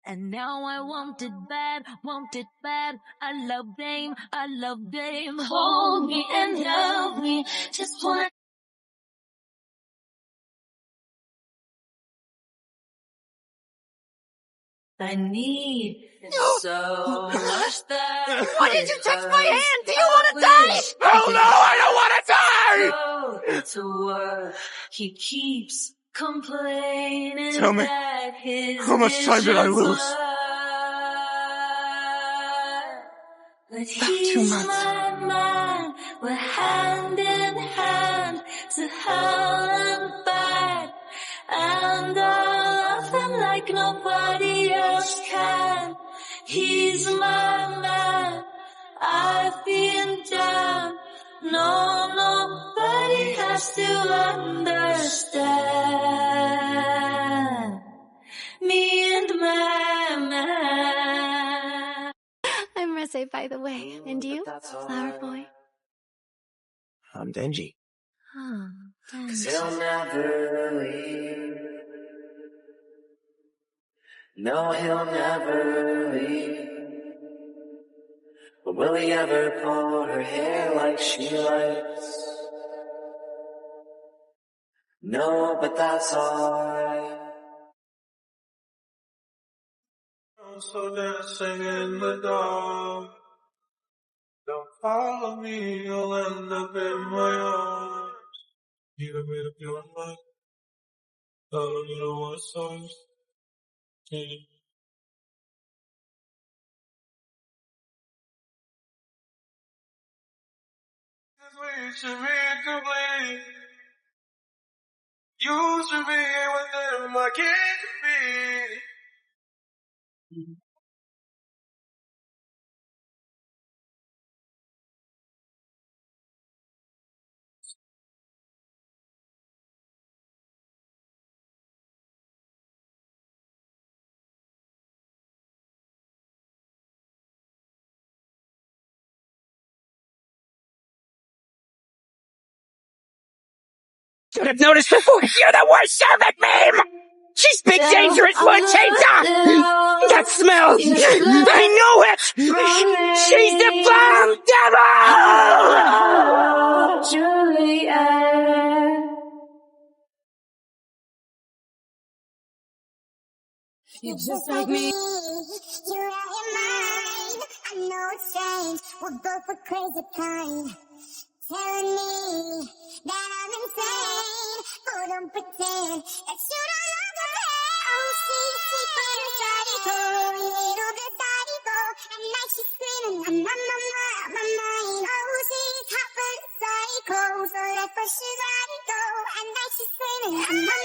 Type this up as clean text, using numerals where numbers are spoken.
And now I want it bad. I love game. Hold me and love me. Just wanna. I need so much that. Why did you touch my hand? Do you want to die? Oh no, I don't want to die! To work, he keeps complaining. Tell me, that his how much time did I lose? But Not 2 he's months. my man. We're hand in hand to hell and back, and I love him like nobody else can. He's my man. I've been down. No, nobody has to understand me and my man. I'm Reze, by the way. And you? Flower boy? I'm Denji. Oh, Cause he'll never leave. No, he'll never leave. But will he ever pull her hair like she likes? No, but that's alright. So dancing in the dark. Don't follow me, you'll end up in my arms. You made up your mind. I don't know what songs. We should be complete. You should be with them, I can't be. Should have noticed before. You're the worst servant, meme! She's big, dangerous wood chaser! That smell! I know it! She's the bomb devil! Juliet. You're just like me. You're out your mind. I know it's strange. We're both the crazy kind. Telling me that I'm insane. But don't pretend that you don't understand. Oh, she's sleeping inside it, little beside it, at night she's screaming, I'm on my mind. Oh, she's hot but psycho. So that's why she's right, at night she's screaming, I'm on my